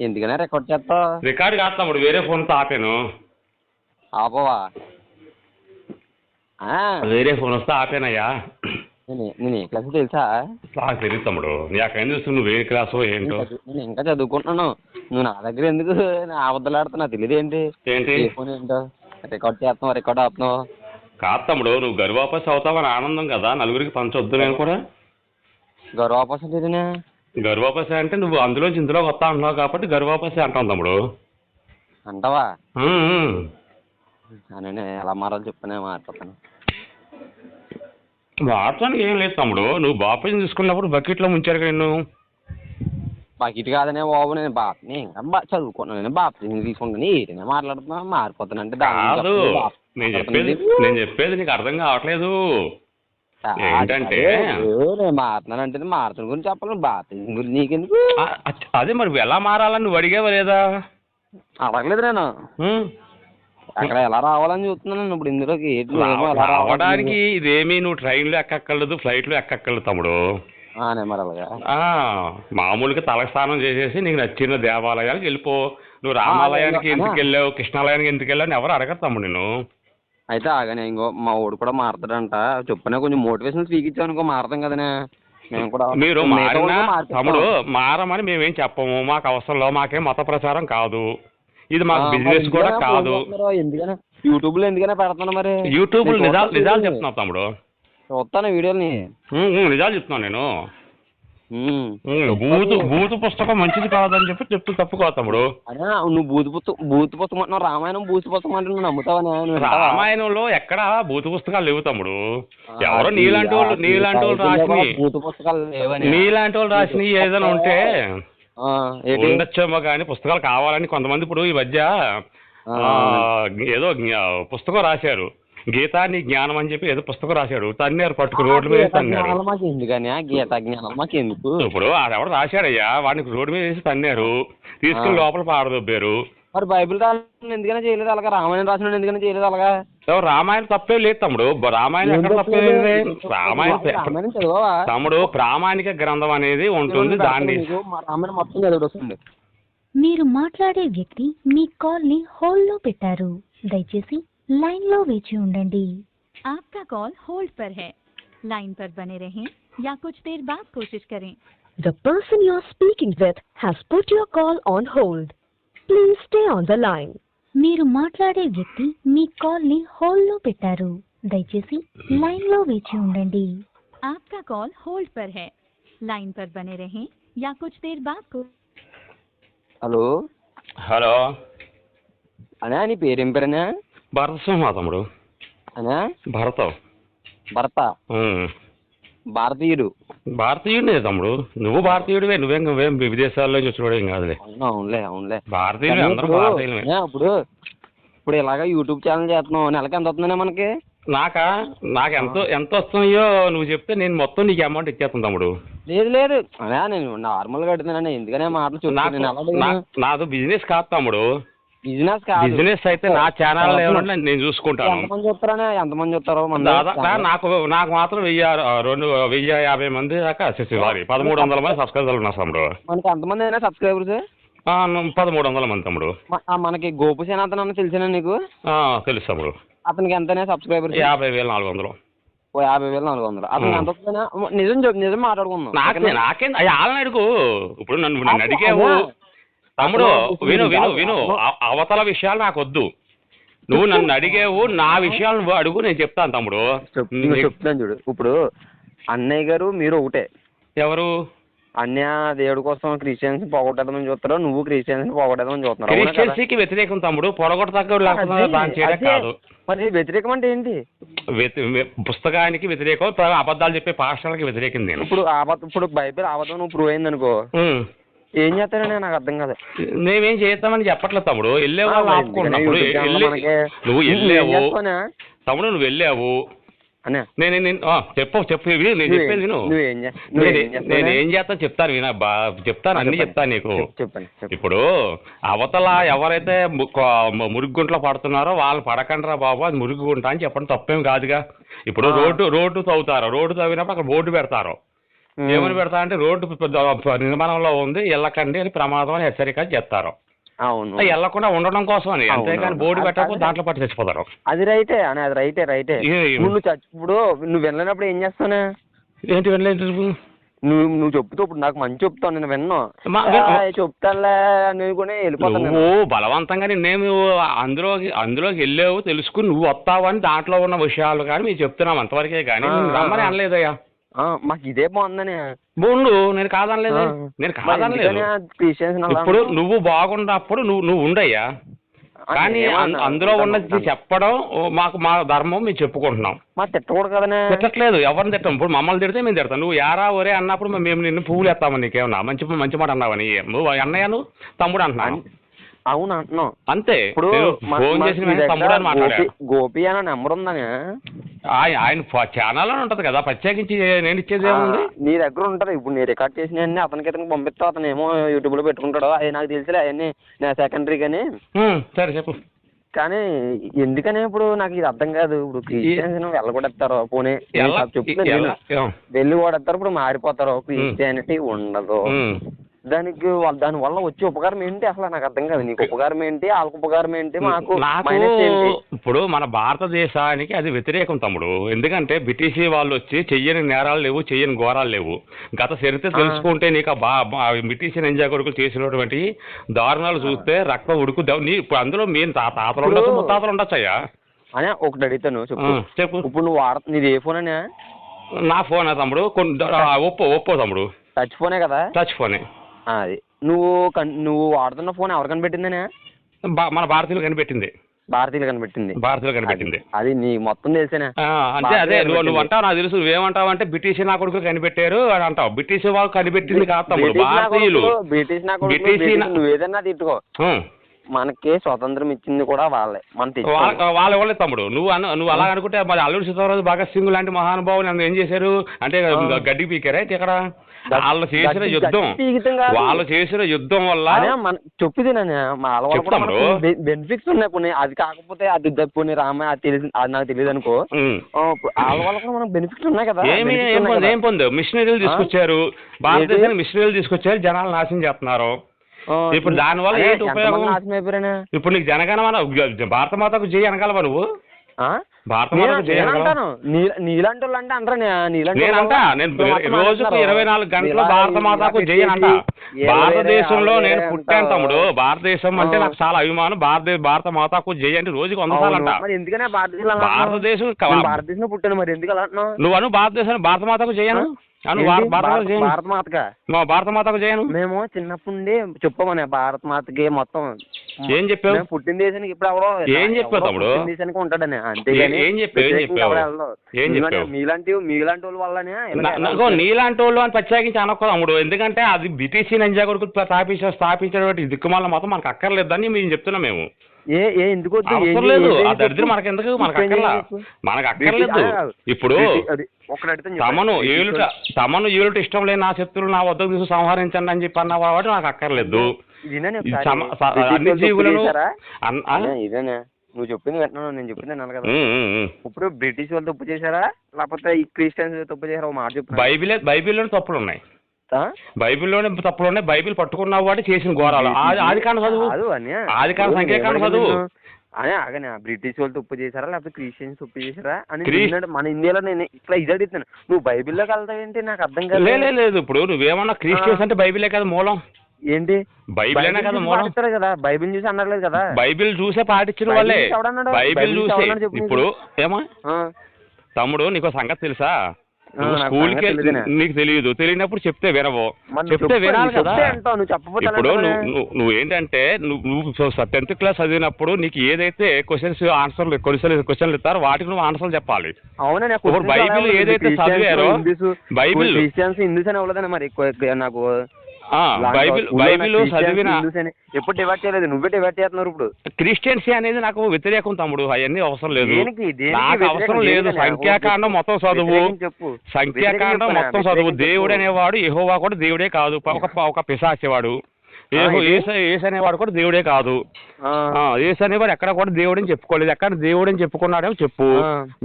ఎందుకనే రికార్డ్ చేస్తావు? రికార్డు కాదు తమ్ముడు, వేరే ఫోన్తో ఆపాను. ఆపవా? వేరే ఫోన్ వస్తే ఆపానయ్యా. నేను ఏ క్లాస్ తెలుసా? నాకు తెలియదు తమ్ముడు. నాకు ఏం తెలుసు నువ్వు ఏ క్లాసో ఏంటో. నేను ఇంకా చదువుకుంటున్నాను. నువ్వు నా దగ్గర ఎందుకు అబద్ధాలు ఆడుతున్నా? తెలియదు ఏంటి ఏ ఫోన్ ఏంటో? రికార్డ్ చేస్తున్నావు, రికార్డ్ ఆపుతున్నావు. కాదు తమ్ముడు, నువ్వు గర్వాపస్ అవుతావని ఆనందం కదా, నలుగురికి పంచొద్దు. నేను కూడా గర్వాపస్ అంటే గర్వాపస్ అంటే నువ్వు అందులోంచి ఇందులోకి వస్తా అంటున్నావు కాబట్టి గర్వాపస్ అంటాం తమ్ముడు. అంటావా? అని ఎలా మారాలి చెప్పనే మారిపోతాను. మార్చడానికి ఏం లేదు తమ్ముడు, నువ్వు బాప్టిజం తీసుకున్నప్పుడు బకెట్లో ముంచారు కదా నిన్ను. బకెట్ కాదనే బాబు, నేను ఇంకా చదువుకున్నాను. నేను బాప్టిజం తీసుకుంటాను ఏదైనా మాట్లాడుతున్నా మారిపోతానంటే కాదు. నేను చెప్పేది నీకు అర్థం కావట్లేదు. ఏంటంటే నేను మారుతున్నానంటే మారుతున్న గురించి చెప్పాలి, బాప్టిజం గురించి నీకెందుకు? అదే మరి ఎలా మారాలని నువ్వు అడిగావా లేదా? అడగలేదు నేను. అక్కడ ఎలా రావాలని చూస్తున్నాను ఇప్పుడు ఇందులోకి. రావడానికి ఇదేమీ నువ్వు ట్రైన్లో ఎక్కక్కర్లేదు, ఫ్లైట్లో ఎక్కక్కర్లేదు తమ్ముడు. మరి అలాగా మామూలుగా తలస్నానం చేసేసి నీకు నచ్చిన దేవాలయానికి వెళ్ళిపో. నువ్వు రామాలయానికి ఎందుకు వెళ్ళావు, కృష్ణాలయానికి ఎందుకు వెళ్ళావు ఎవరు అడగరు తమ్ముడు నేను. అయితే ఆగానే ఇంకో మా ఊడు కూడా మారుతాడంట. చెప్పనే కొంచెం మోటివేషన్ స్పీక్ ఇచ్చావు అనుకో మారుతాం కదనే. మేము కూడా మీరు మారినా తమ్ముడు మారమని మేమేం చెప్పము. మాకు అవసరంలో మాకేం మత ప్రచారం కాదు, ఇది మాకు బిజినెస్ కూడా కాదు. ఎందుకనే యూట్యూబ్ లో ఎందుకనే పెడతాను? మరి యూట్యూబ్ లో నిజాలు చెప్తున్నావు తమ్ముడు. చూస్తాను వీడియోని. నిజాలు చెప్తున్నాను నేను. బూతు పుస్తకం మంచిది కాదని చెప్పి తప్పుకో తమ్ముడు. నువ్వు బూతు పుస్తకం అంటున్నావు, రామాయణం బూతు పుస్తకం అంటే నువ్వు నమ్ముతావా? రామాయణంలో ఎక్కడ బూతు పుస్తకాలు లేవు తమ్ముడు. ఎవరో నీలాంటి వాళ్ళు రాసినవి, నీలాంటి వాళ్ళు రాసినవి ఏదైనా ఉంటే ఉండొచ్చేమో కానీ పుస్తకాలు కావాలని కొంతమంది ఇప్పుడు ఈ మధ్య ఏదో పుస్తకం రాశారు, గీతాన్ని జ్ఞానం అని చెప్పి ఏదో పుస్తకం రాశాడు, తన్నారు పట్టుకు రోడ్డు మీద తన్నారు. ఇప్పుడు ఎవడు రాశాడయ్యా, వాడిని రోడ్డు మీద వేసి తన్నారు, తీసుకుని లోపల పారదొబ్బారు. మరి బైబిల్ రాసిన ఎందుకనే చేయలేదు అలాగా? రామాయణం రాసిన ఎందుకనే చేయలేదు అలాగా? రామాయణం తప్పే లేదు తమ్ముడు. రామాయణం ఎక్కడ తప్పే లేదు. రామాయణం తమ్ముడు ప్రామాణిక గ్రంథం అనేది ఉంటుంది, దాన్ని రామాయణం మొత్తం చదివి. మీరు మాట్లాడే వ్యక్తి మీ కాల్ ని హోల్డ్ లో పెట్టారు, దయచేసి लाइन लो वेची उंडंडी। आपका कॉल होल्ड पर है, लाइन पर बने रहें या कुछ देर बाद कोशिश करें। The person you are speaking with has put your call on hold. Please stay on the line. మీరు మాట్లాడే వ్యక్తి మీ కాల్ ని హోల్డ్ లో పెట్టారు, దయచేసి లైన్ లో వేచి ఉండండి। आपका कॉल होल्ड पर है, लाइन पर बने रहें या कुछ देर बाद को। హలో హలో అన్నా, నీ పేరేం పేరన్నా? భరతసింహ తమ్ముడు. అనా భరత భరత భారతీయుడు. భారతీయుడే తమ్ముడు, నువ్వు భారతీయుడివే. నువ్వేం విదేశాల్లో నుంచి వచ్చినవాడు ఏం కాదులే. అవునులే అవునులే, భారతీయులు అందరూ భారతీయులే. ఇప్పుడు ఇలాగా యూట్యూబ్ ఛానల్ చేస్తున్నావు, నెలకి ఎంత వస్తుందనే మనకి? నాకు ఎంత వస్తున్నాయో నువ్వు చెప్తే నేను మొత్తం నీకు అమౌంట్ ఇచ్చేస్తాను తమ్ముడు. లేదు అలా నేను నార్మల్గా అడుగుతున్నాను, ఎందుకనే మాటలు చూస్తున్నాను. నాది బిజినెస్ కాదు తమ్ముడు. బిజినెస్ అయితే నా ఛానల్ ఏమన్నా నేను చూసుకుంటాను. ఎంతమంది చూస్తారో నాకు మాత్రం 1050 మంది దాకా, సారీ 1300 మంది సబ్స్క్రైబర్లు ఉన్నారు తమ్ముడు. మనకి ఎంతమంది అయినా సబ్స్క్రైబర్స్? 1300 మంది తమ్ముడు. మనకి గోపు సేనాథన్ తెలిసిన నీకు? తెలుసు తమ్ముడు. అతనికి ఎంతనే సబ్స్క్రైబర్స్? 50,400. 50,400. అతనికి ఎంత వస్తుందా? నిజం మాట్లాడుకుందాం. నాకేం వాళ్ళని అడుగు. ఇప్పుడు నన్ను అడిగేవు తమ్ముడు. విను అవతల విషయాలు నాకు వద్దు. నువ్వు నన్ను అడిగేవు, నా విషయాలు నువ్వు అడుగు, నేను చెప్తాను తమ్ముడు. చెప్తాను చూడు. ఇప్పుడు అన్నయ్య గారు మీరు ఒకటే. ఎవరు? అన్య దేవుడి కోసం క్రిస్టియన్స్ పోగొట్టేద్దామని చూస్తారో, నువ్వు క్రిస్టియన్స్ పోగొట్టేద్దామని చూస్తున్నావు. క్రిస్టియన్సీకి వ్యతిరేకం తమ్ముడు, పొడగొట్టక కాదు. మరి వ్యతిరేకం అంటే ఏంటి? పుస్తకానికి వ్యతిరేకం, అబద్ధాలు చెప్పే పాఠశాలకి వ్యతిరేకం నేను. ఇప్పుడు బైబిల్ అబద్ధం నువ్వు ప్రూవ్ అయింది అనుకో, ఏం చేస్తారని నాకు అర్థం కాదు. మేమేం చేస్తామని చెప్పట్లేదు తమ్ముడు. వెళ్ళావు నువ్వు వెళ్ళావు తమ్ముడు, నువ్వు వెళ్ళావు. చెప్పు నేను చెప్పేది విను. నేను ఏం చేస్తాను చెప్తాను, వినబ్బా చెప్తాను, అన్ని చెప్తాను నీకు. ఇప్పుడు అవతల ఎవరైతే మురుగుగుంట్లో పడుతున్నారో వాళ్ళు పడకండిరా బాబు, అది మురుగుగుంట అని చెప్పడం తప్పేం కాదుగా. ఇప్పుడు రోడ్డు తవ్వుతారు, రోడ్డు తవ్వినప్పుడు అక్కడ బోర్డు పెడతారు, ఏమని పెడతా అంటే రోడ్డు నిర్మాణంలో ఉంది, వెళ్ళకండి అని ప్రమాదం అని హెచ్చరిక చేస్తారు. అవును, వెళ్ళకుండా ఉండడం కోసం అని, అంతేగాని బోర్డు పెట్టకపోతే దాంట్లో పట్టి చచ్చిపోతారు. అది రైటే అని, అది రైటే. నువ్వు ఇప్పుడు నువ్వు వెళ్ళినప్పుడు ఏం చేస్తానే? ఏంటి వెళ్ళలేదు? నువ్వు చెప్తూ ఇప్పుడు నాకు మంచి చెప్తావు, నేను విన్ను చెప్తానులే అనుకుని వెళ్ళిపోతాను. నువ్వు బలవంతంగా నిన్నేమి అందులోకి వెళ్ళావు తెలుసుకుని నువ్వు వస్తావని దాంట్లో ఉన్న విషయాలు కానీ మీరు చెప్తున్నావు అంతవరకే కానీ రమ్మని అనలేదయ్యా. మాకు ఇదే బాగుందని బోండు నేను కాదనలేదు, ఇప్పుడు నువ్వు బాగున్నప్పుడు నువ్వు ఉండయ్యా, కానీ అందులో ఉన్నది చెప్పడం మా ధర్మం మేము చెప్పుకుంటున్నాం. మా తిట్టకూడదు కదా? తిట్టట్లేదు, ఎవరిని తిట్టాం. ఇప్పుడు మమ్మల్ని తిడితే మేము తిడతాం. నువ్వు యారా ఒరే అన్నప్పుడు మేము నిన్ను పువ్వులు ఎత్తామని నీకేమన్నా మంచి మాట అన్నావని, నువ్వు అన్నయ్య నువ్వు తమ్ముడు అంటున్నాను. అవును అంటున్నావు అంతే. ఇప్పుడు ఫోన్ చేసిన తమ్ముడు అని మాట్లాడా. గోపి అన్న నెంబర్ ఉందని ఆయన ఛానల్ అని ఉంటది కదా, ప్రత్యేకించి నేను ఇచ్చేది ఏముంది? నీ దగ్గర ఉంటది. ఇప్పుడు నేను రికార్డ్ చేసిన అన్ని అతనికి ఇతనికి పంపిస్తా, అతను ఏమో యూట్యూబ్ లో పెట్టుకుంటాడు. అది నాకు తెలిసిలే అవన్నీ నా సెకండరీ కానీ. సరే చెప్పు. కానీ ఎందుకని ఇప్పుడు నాకు ఇది అర్థం కాదు. ఇప్పుడు క్రిస్టియన్స్ వెళ్ళగొడతారు, పోనీ చెప్తున్నా వెళ్ళి కొడతారు, ఇప్పుడు మారిపోతారు, క్రిస్టియానిటీ ఉండదు. దాని వల్ల వచ్చే ఉపకారం ఏంటి అసలు నాకు అర్థం కాదు. నీకు ఉపకారం ఏంటి, వాళ్ళకు ఉపకారం ఏంటి, మాకు ఇప్పుడు మన భారతదేశానికి అది వ్యతిరేకం తమ్ముడు. ఎందుకంటే బ్రిటిష్ వాళ్ళు వచ్చి చెయ్యని నేరాలు లేవు, చెయ్యని ఘోరాలు లేవు. గత చరిత్ర తెలుసుకుంటే నీకు బ్రిటిష్ నింజా కొడుకులు చేసినటువంటి దారుణాలు చూస్తే రక్తం ఉడుకు. ఇప్పుడు అందులో మేము తాతలు ఉండొచ్చు, ముత్తాతలు ఉండొచ్చయ్యా. అని ఒకటి అడుగుతాను, చెప్పు. ఇప్పుడు నువ్వు నీది ఏ ఫోన్ అనే? నా ఫోన్ తమ్ముడు ఒప్పో తమ్ముడు. టచ్ ఫోనే కదా? టచ్ ఫోనే. అది నువ్వు వాడుతున్న ఫోన్ ఎవరు కనిపెట్టిందనే? మన భారతీయులు కనిపెట్టింది. భారతీయులు కనిపెట్టింది. అది నీ మొత్తం తెలిసేనా? అంటే అదే నువ్వు అంటావు, నాకు తెలుసు. నువ్వేమంటావు అంటే బ్రిటిష్ నా కొడుకులు కనిపెట్టారు అని అంటావు. బ్రిటిష్ వాళ్ళు కనిపెట్టింది కాదు తమ్ముడు, భారతీయులు. నువ్వు ఏదన్నా తిట్టుకో, మనకి స్వాతంత్రం ఇచ్చింది కూడా వాళ్ళే, వాళ్ళే తమ్ముడు. నువ్వు అలా అనుకుంటే మరి అల్లూరి సీతారామరాజు, భగత్ సింగ్ లాంటి మహానుభావులు నన్ను ఏం చేశారు అంటే గడ్డి పీకారా ఇక్కడ? వాళ్ళు చేసిన యుద్ధం వల్ల చెప్పింది బెనిఫిట్స్ ఉన్నాయి కొన్ని. అది కాకపోతే అది పోనీ రామ అది తెలిసి అది నాకు తెలియదు అనుకో, వాళ్ళ వల్ల కూడా మనకు బెనిఫిట్స్ ఉన్నాయి కదా. ఏం పొందు? మిషనరీలు తీసుకొచ్చారు, భారతదేశానికి మిషనరీలు తీసుకొచ్చారు, జనాలు నాశనం చేస్తున్నారు. ఇప్పుడు దానివల్ల ఏంటి ఉపయోగం? ఇప్పుడు నీకు జనగణమన భారత మాతకు జై అనగలవా నువ్వు? నీలాంటి వాళ్ళు అంటే అంటారా? నేను రోజుకు 24 గంటలు భారత మాతకు జై అని అంట. భారతదేశంలో నేను పుట్టాను తమ్ముడు. భారతదేశం అంటే నాకు చాలా అభిమానం. భారత మాతకు జై అంటే రోజుకు 100 సార్లు అంట. భారతదేశం పుట్టాను మరి ఎందుకు అలా? నువ్వు భారత మాతకు జై అను. భారత మాతకు చేయను. మేము చిన్నప్పుడు చెప్పమని భారత మాతకి మొత్తం ఏం చెప్పావు? పుట్టిన దేశానికి ఇప్పుడు ఎవరో ఏం చెప్పావు తమ్ముడు? దేశానికి ఉంటాడని అంతేగాని ఏం చెప్పావు? మీలాంటి వాళ్ళ వల్లనే నీలాంటి వాళ్ళు అని ప్రత్యేకించి అనొక్క తమ్ముడు. ఎందుకంటే అది బ్రిటిష్ నింజా కొడుకు స్థాపించినటువంటి దిక్కుమాల మొత్తం మనకు అక్కర్లేదని మేము చెప్తున్నాం. మేము ఎందుకు లేదు, ఆ దరిద్రం మనకెందుకు? మనకు అక్కర్లేదు. ఇప్పుడు తమను ఏలుట ఇష్టం లేని నా శత్రువులు నా వద్దకు తీసుకు సంహరించండి అని చెప్పి అన్న వాడు నాకు అక్కర్లేదు. అన్ని జీవులను నువ్వు చెప్పింది వింటున్నాను, నేను చెప్పింది అన్నాను కదా. ఇప్పుడు బ్రిటిష్ వాళ్ళు తప్పు చేశారా లేకపోతే ఈ క్రిస్టియన్స్ తప్పు చేశారా? మాట చెప్పు. బైబిల్లోనే తప్పులు ఉన్నాయి, బైబిల్లోనే తప్పులు ఉన్నాయి. బైబిల్ పట్టుకున్న వాడు చేసిన ఘోరాలు. ఆదికాండ చదువు, ఆదికాండ సంఖ్యాకాండ చదువు. అదే బ్రిటిష్ వాళ్ళు తప్పు చేశారా లేకపోతే క్రిస్టియన్స్ తప్పు చేశారా అని మన ఇండియాలో నేను ఇట్లా ఇది అడుగుతాను. నువ్వు బైబిల్లోకి వెళ్తావేంటి నాకు అర్థం కాదు. లేదు, ఇప్పుడు నువ్వేమన్నా క్రిస్టియన్స్ అంటే బైబిలే కదా మూలం. ఏంటి బైబిల్ కదా మూలం కదా? బైబిల్ చూసి అన్నట్లేదు కదా? బైబిల్ చూసే పాటించిన వాళ్ళే. బైబిల్ చూసే ఇప్పుడు ఏమా తమ్ముడు నీకు సంగతి తెలుసా? స్కూల్కి నీకు తెలియనప్పుడు చెప్తే వినవు, చెప్తే వినాలి కదా. ఇప్పుడు నువ్వేంటంటే నువ్వు 10th క్లాస్ చదివినప్పుడు నీకు ఏదైతే క్వశ్చన్లు ఇస్తారో వాటికి నువ్వు ఆన్సర్లు చెప్పాలి. ఇప్పుడు బైబిల్ ఏదైతే చదివారో బైబిల్ మరి నాకు బైబిల్ చదివిన ఎప్పుడు డివైడ్ చేయలేదు, నువ్వే డివైడ్ చేస్తున్నారు. ఇప్పుడు క్రిస్టియన్సీ అనేది నాకు వ్యతిరేకం తమ్ముడు. అవన్నీ అవసరం లేదు, నాకు అవసరం లేదు. సంఖ్యాకాండం మొత్తం చదువు, సంఖ్యాకాండం మొత్తం చదువు. దేవుడు అనేవాడు యెహోవా కూడా దేవుడే కాదు, ఒక పిశాచేవాడు. యేసు అనేవాడు కూడా దేవుడే కాదు. యేసు అనేవాడు ఎక్కడ కూడా దేవుడని చెప్పుకోలేదు. ఎక్కడ దేవుడని చెప్పుకున్నాడేమో చెప్పు.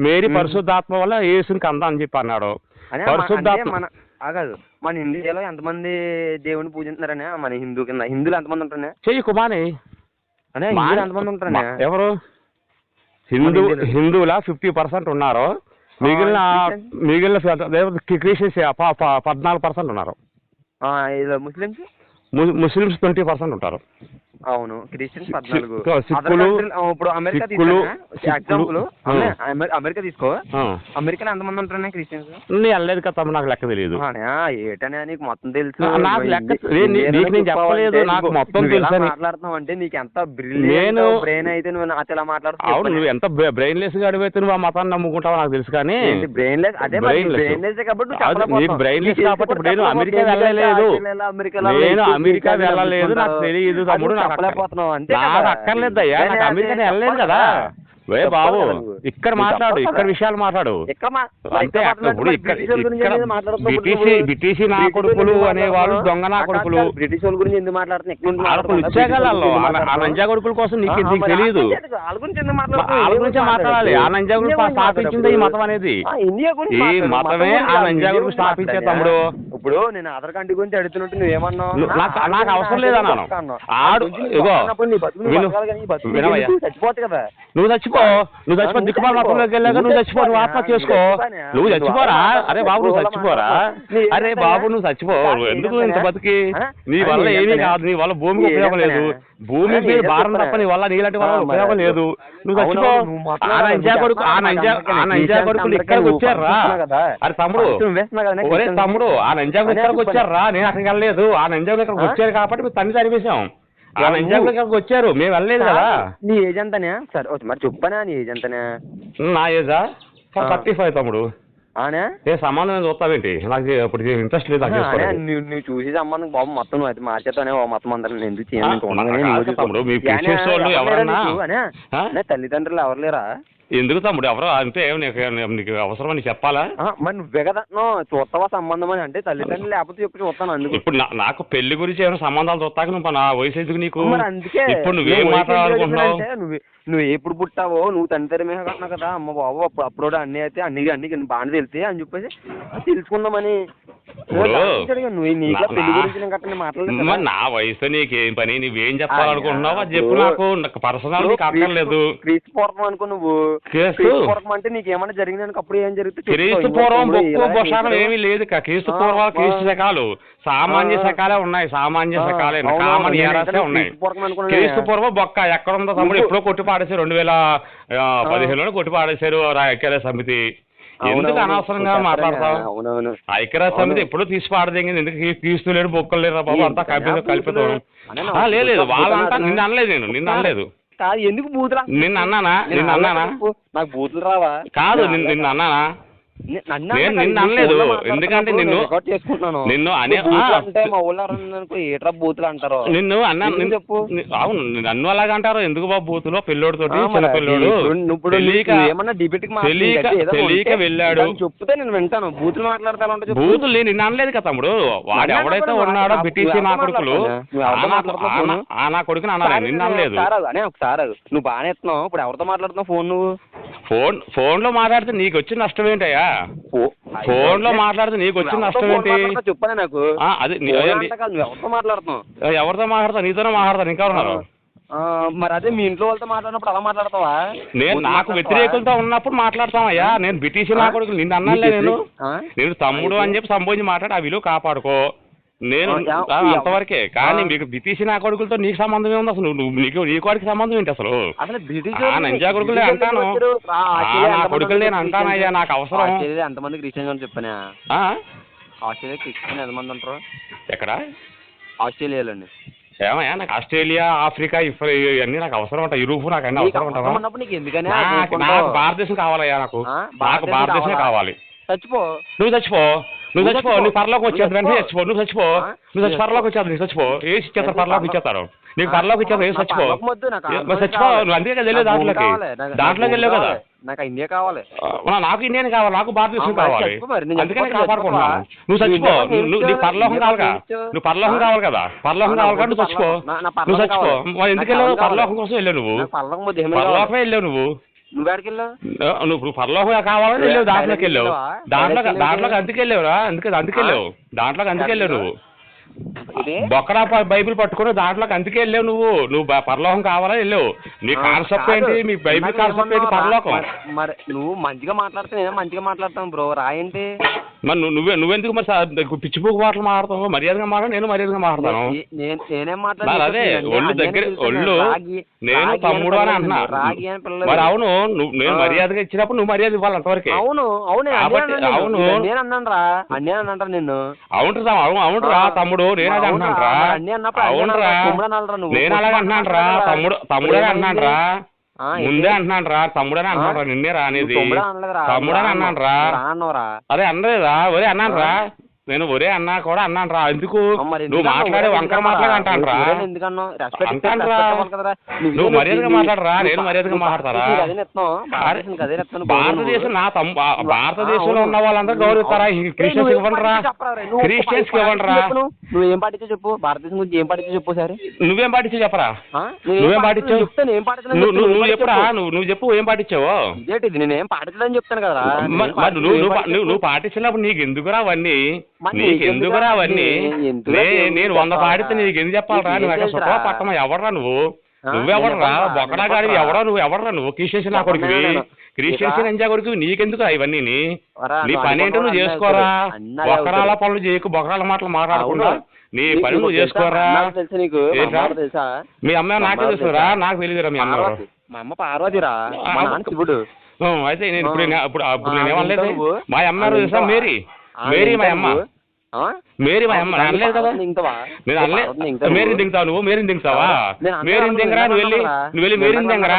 మేరీ పరిశుద్ధాత్మ వల్ల యేసుని కందా అని చెప్పి అన్నాడు. పరిశుద్ధాత్మ కాదు మన ఇండియాలో ఎంతమంది దేవుని పూజిస్తున్నారనే మన హిందువులు ఎంతమంది ఉంటారనే చెయ్యి కుమాని అనే హిందువులు ఎంతమంది ఉంటారనే ఎవరు హిందువుల 50% ఉన్నారు, మిగిలిన క్రిస్టియన్స్ 14% ఉన్నారు, ముస్లిమ్స్ 20% ఉంటారు. అవును, క్రిస్టియన్స్ 14. సిక్కులు ఇప్పుడు అమెరికా ఎగ్జాంపుల్ అమెరికా తీసుకో, అమెరికాలో ఎంతమంది ఉంటారనే క్రిస్టియన్స్? వెళ్ళలేదు కదా, నాకు లెక్క తెలియదు. ఏటనే నీకు మొత్తం తెలుసు, నాకు లెక్క నేను చెప్పలేదు, నాకు మొత్తం తెలుసు. మాట్లాడుతున్నావు అంటే నీకు ఎంత బ్రెయిన్ అయితే నువ్వు నాతో ఇలా మాట్లాడుతున్నావు. అవును, నువ్వు ఎంత బ్రెయిన్లెస్ గా అడిగితే నువ్వు ఆ మతాన్ని నమ్ముకుంటావు నాకు తెలుసు. కానీ బ్రెయిన్లెస్ అదే బ్రెయిన్లెస్ కాబట్టి నీకు బ్రెయిన్లెస్ కాబట్టి ఇప్పుడు నేను అమెరికా వెళ్ళలేదు, నేను అమెరికా వెళ్ళలేదు, నాకు తెలియదు తమ్ముడు, నాకు అక్కర్లేదయ్యా, నాకు అమెరికా వెళ్ళలేదు కదా. బాబు ఇక్కడ మాట్లాడు, ఇక్కడ విషయాలు మాట్లాడు. బ్రిటిష్ నా కొడుకులు అనేవాళ్ళు దొంగ నా కొడుకులు, బ్రిటిష్ వాళ్ళ గురించి ఎందుకు మాట్లాడుతున్నా? ఇచ్చేగలరు ఆ నంజా కొడుకుల కోసం నీకు తెలియదు, వాళ్ళ గురించే మాట్లాడాలి. ఆ నంజా కొడుకు స్థాపించింది ఈ మతం అనేది, ఈ మతమే ఆ నంజా కొడుకు స్థాపించే తమ్ముడు. ఇప్పుడు నేను ఆధార్ కార్డు గురించి అడుగుతున్నట్టు నువ్వేమన్నావు? నాకు అవసరం లేదన్నాను. ఆడు ఇగో చచ్చిపోతుంది కదా, నువ్వు చచ్చిపో దిక్కుమాల మతంలోకి వెళ్ళాక నువ్వు చచ్చిపో, నువ్వు ఆత్మహత్య చేసుకో, నువ్వు చచ్చిపోరా. అరే బాబు నువ్వు చచ్చిపోరా, అరే బాబు నువ్వు చచ్చిపో, ఎందుకు ఇంత బతికి? నీ వల్ల ఏమీ కాదు, నీ వల్ల భూమికి ఉపయోగం లేదు, భూమి మీద భారం తప్ప నీ వల్ల నీలాంటి వల్ల ఉపయోగం లేదు, నువ్వు చచ్చిపో. ఆ నంజా కొడుకులు ఇక్కడికి వచ్చారా? అరే తమ్ముడు, ఒరే తమ్ముడు, ఆ నంజా ఇక్కడికి వచ్చారా? నేను అక్కడికి వెళ్ళలేదు, ఆ నంజా ఇక్కడికి వచ్చారు కాబట్టి మేము తన్ని తరిపేశాం. ఆ నంజాబులు ఇక్కడికి వచ్చారు, మేము వెళ్ళలేదు కదా. నీ ఏజ్ ఎంతనే? సరే మరి చెప్పనా, నీ ఏజ్ ఎంతనే? నా ఏజా 35 తమ్ముడు. ఏ సంబంధం చూస్తావేంటి? నాకు ఇప్పుడు ఇంట్రెస్ట్ లేదు. నువ్వు చూసి సంబంధం బాబు మొత్తం నువ్వు అయితే మార్చేస్తానే మొత్తం అందరం ఎందుకు తల్లిదండ్రులు ఎవరు లేరా? ఎందుకు తమ్ముడు ఎవరో అంటే నీకు అవసరమని చెప్పాలా? మరి నువ్వే కదా చూస్తావా సంబంధం అని అంటే తల్లిదండ్రులు లేకపోతే చెప్పి చూస్తాను. అందుకు ఇప్పుడు నాకు పెళ్లి గురించి ఏమైనా సంబంధాలు చూస్తాక నువ్వు నా వయసు ఎందుకు నీకు? అందుకే ఇప్పుడు నువ్వేం మాట్లాడాలనుకుంటున్నావు? నువ్వు ఎప్పుడు పుట్టావో నువ్వు తండ్రి కట్టినావు కదా అమ్మ బాబు, అప్పుడు అన్ని అయితే అన్ని బాగా తెలితే అని చెప్పేసి తెలుసుకుందామని. నా వయసు నీకేం పని, నువ్వేం చెప్పాలనుకుంటున్నావు అది చెప్పు. నాకు పర్సనల్ అక్కర్లేదు. క్రీస్తు పూర్వం అనుకో, నువ్వు పూర్వం అంటే నీకేమన్నా జరిగింది అప్పుడు ఏం జరుగుతుంది? క్రీస్తు పూర్వం బొక్కు బొషానం ఏమీ లేదు. క్రీస్తు పూర్వాలు క్రీస్తు శకాలు సామాన్య శకాలే ఉన్నాయి, సామాన్య శకాలే కామన్ ఏరాసే ఉన్నాయి. క్రీస్తు పూర్వం బొక్క ఎక్కడ ఉందో తమ్ముడు ఎప్పుడో కొట్టి పాడేశారు, 2015లో కొట్టి పాడేశారు ఐక్యరాజ్య సమితి. ఎందుకు అనవసరంగా మాట్లాడతావు? ఐక్యరాజ్య సమితి ఎప్పుడో తీసి పాడదేంగింది, ఎందుకు క్రీస్తు లేడు బొక్కలు లేరు బాబు, అంతా కలిపితాం. లేదు వాళ్ళంతా నిన్ను అనలేదు, నిన్ను అనలేదు. ఎందుకు బూతులు? నిన్ను అన్నానా? నాకు బూతులు రావా? కాదు నిన్ను అన్నానా? నేను నిన్ను అనలేదు, ఎందుకంటే నిన్ను బూతులు అంటారు. నిన్ను అన్నా చెప్పు. అవును నన్ను అలాగ అంటారు ఎందుకు బాబు? బూతులో పిల్లోడితో చిన్న పిల్లోడు తెలియక వెళ్ళాడు చెప్తే నేను వింటాను. బూతులు మాట్లాడతాను. బూతులు నిన్ను అనలేదు కదా తమ్ముడు. వాడు ఎవడైతే ఉన్నాడో బ్రిటిష్ నా కొడుకులు ఆ నా కొడుకుని అన్నా, నిన్ను అనలేదు. ఒకసారి నువ్వు బాగానే ఎత్తున్నావు, ఇప్పుడు ఎవరితో మాట్లాడుతున్నావు? ఫోన్ లో మాట్లాడితే నీకు వచ్చిన నష్టం ఏంటయ్యా? ఫోన్ లో మాట్లాడితే నీకు వచ్చిన నష్టం ఏంటి? చెప్పాను నాకు. అది ఎవరితో మాట్లాడుతున్నావు? ఎవరితో మాట్లాడతాను? నీతోనే మాట్లాడతాను, ఇంకా ఉన్నారు. మరి అదే మీ ఇంట్లో వాళ్ళతో మాట్లాడినప్పుడు అలా మాట్లాడతావా? నేను నాకు వ్యతిరేకులతో ఉన్నప్పుడు మాట్లాడతామయ్యా. నేను బ్రిటిష్ నా కొడుకు నిన్ను అన్నాలే, నేను తమ్ముడు అని చెప్పి సంబోధించి మాట్లాడి ఆ విలువ కాపాడుకో. నేను అంతవరకే. కానీ మీకు బ్రిటిష్ నా కొడుకులతో నీకు సంబంధం ఏముంది అసలు? నీ కొడుకు సంబంధం ఏంటి అసలు? నంజా కొడుకులే అంటాను, నా కొడుకులు నేను అంటానయ్యా, నాకు అవసరం. ఎంతమంది క్రిస్టియన్ చెప్పానా? ఆస్ట్రేలియా క్రిస్టియన్ ఎంతమంది ఉంటారు? ఎక్కడ? ఆస్ట్రేలియాలో. ఏమయ్యా నాకు ఆస్ట్రేలియా, ఆఫ్రికా ఇవన్నీ నాకు అవసరం ఉంటాయి. యూరోప్ నాకు అన్ని అవసరం ఉంటావా? నాకు భారతదేశం కావాలయ్యా, నాకు భారతదేశమే కావాలి. నువ్వు చచ్చిపో, నీ పరలోకి వచ్చేది వెంటనే చచ్చిపో. నువ్వు చచ్చిపో పరలోకి వచ్చేది, నీకు చచ్చిపో. ఏసి ఇచ్చేస్తారు, పరలోకి ఇచ్చేస్తారు నీకు, పరలోకి ఇచ్చేది. ఏసి చచ్చిపో, చచ్చిపో. నువ్వు అందుకే కదా వెళ్ళేది దాంట్లోకి వెళ్ళావు కదా. నాకు ఇండియా కావాలి, నాకు ఇండియా కావాలి, నాకు భారతదేశం కావాలి. అందుకని కాపాడుకుంటున్నాను. నువ్వు చచ్చిపో, నీ పరలోకం కావాలి. నువ్వు పరలోకం కావాలి కదా, పరలోకం కావాలి కదా, నువ్వు చచ్చిపో. నువ్వు చచ్చిపో. ఎందుకు వెళ్ళావు? పరలోకం కోసం వెళ్ళావు నువ్వు, పరలోకమే వెళ్ళావు నువ్వు. నువ్వేడికి వెళ్ళావు? నువ్వు పరలోకం కావాలని వెళ్ళావు, దాంట్లోకి వెళ్ళావు, దాంట్లోకి అందుకెళ్ళావురా, అందుకెళ్ళావు, దాంట్లోకి అందుకెళ్ళావు నువ్వు. బొక్కడా బైబిల్ పట్టుకుని దాంట్లోకి అందుకే వెళ్ళావు నువ్వు పరలోకం కావాలని వెళ్ళావు. నీ కాన్సెప్ట్ ఏంటి, మీ బైబిల్ కాన్సెప్ట్ ఏంటి? పరలోకం. మరి నువ్వు మంచిగా మాట్లాడితే నేను మంచిగా మాట్లాడతాను బ్రో, రాయండి. మరి నువ్వెందుకు మరి పిచ్చిపోకు మాటలు మాట్లాడతావు? మర్యాదగా మాట్లాడు, నేను మర్యాదగా మాట్లాడతాను. నేనేం అదే ఒళ్ళు దగ్గర ఒళ్ళు నేను తమ్ముడు అని అంటున్నా. మరి అవును, నేను మర్యాదగా ఇచ్చినప్పుడు నువ్వు మర్యాద ఇవ్వాలి అంతవరకే. అవును అవును నేను అన్నాను రా, అన్నీ అన్నాను నిన్ను. అవునురా తమ్ముడు, నేను అది అంటున్నాను రా. అవునరా, నేను అలాగే అంటున్నాను రా. తమ్ముడని అంటున్నాను రా, ముందే అంటున్నాను రా, తమ్ముడని అంటున్నాను రా. నిన్నే రా అనేది, తమ్ముడని అన్నాను రా. అదే అనలేదా? ఒరే అన్నాను రా, నేను ఒరే అన్నా కూడా అన్నాను రా. ఎందుకు నువ్వు మాట్లాడే వంకర మాట్లాడి అంటాను రా, అంటాను రా. నువ్వు మర్యాదగా మాట్లాడరా, నేను మర్యాదగా మాట్లాడతారా? భారతదేశం భారతదేశంలో ఉన్న వాళ్ళందరూ గౌరవిస్తారా? క్రిస్టియన్స్ ఇవ్వండి రా, క్రిస్టియన్స్ ఇవ్వండి రా. నువ్వేం పాటించో చెప్పు, భారతదేశం గురించి ఏం పాటించో చెప్పు సార్. నువ్వేం పాటించావు చెప్పరా? నువ్వేం పాటించావు? నువ్వు చెప్పురా, నువ్వు చెప్పు ఏం పాటించావో. ఇదేంటిది, నేనేం పాటించదని చెప్తాను కదా. నువ్వు పాటించినప్పుడు నీకు ఎందుకురా అవన్నీ? నీకెందుకురా అవన్నీ? నేను 100 పాడితే నీకు ఎందుకు చెప్పాలరా? నువ్వు ఎక్కడ సుఖ పట్టమా? ఎవడరా నువ్వెవడరా? బొక్కడా గాడి ఎవడరా? నువ్వెవడరా? నువ్వు క్రిస్టియన్స్ నా కొడుకువి, క్రిస్టియన్స్ ఎంజా కొడుకు, నీకెందుకు ఇవన్నీ? నీ పని ఏంటో నువ్వు చేసుకోరా. బొక్కరాల పనులు చేయకు, బొక్కరాల మాటలు మాట్లాడకుండా నీ పని నువ్వు చేసుకోరా. మీ అమ్మ నాకే తెలుసురా? నాకు తెలియదురా మీ అమ్మ. మా అమ్మ పార్వతిరా, శివుడు. అయితే నేను ఇప్పుడు నేనేమనలేదు. మా అమ్మ తెలుసా? మేరీ మా అమ్మ, మేరీ మా అమ్మ. అనలేదు కదా నేను, అనలేదు. మేరీని దిగుతావు నువ్వు, మేరీని దిగుతావా? మేరీని దిగరా, నువ్వు వెళ్ళి మేరీని దిగరా,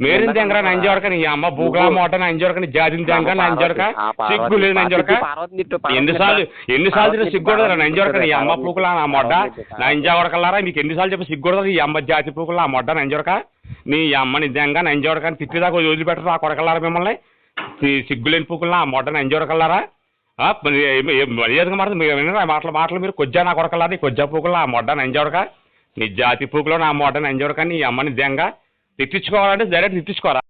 మేరీని దిగరా. నంజోడక నీ అమ్మ బూకలా మోట, నంజోడక నీ జాతిని దిగ, నంజోడక సిగ్గు లేదు. నంజోడక ఎన్నిసార్లు సిగ్గుడదా? నంజోడక నీ అమ్మ పూకులా నా మొడ్డ, నంజావడకల్లారా. మీకు ఎన్నిసార్లు చెప్పి సిగ్గుడదా? ఈ అమ్మ జాతి పూకులా నా మొడ్డ, నంజోడక నీ అమ్మ నిజంగా నంజోడక తిట్టిదాకా వదిలిపెట్టరు ఆ కొడకల్లారా మిమ్మల్ని. సిగ్గులేని పూకులా ఆ మొడ్డ నంజోడకల్లారా. మర్యాదగా మాటలు మీరు కొజ్జా నా కొడకల్లా, నీ కొజ్జా పూకుల్లో ఆ మొడ్డ నంజోడక, నీ జాతి పూకులో నా మొడ్డ నంజోడక, నీ అమ్మని నిజంగా తిట్టించుకోవాలంటే డైరెక్ట్ తిట్టించుకోరా.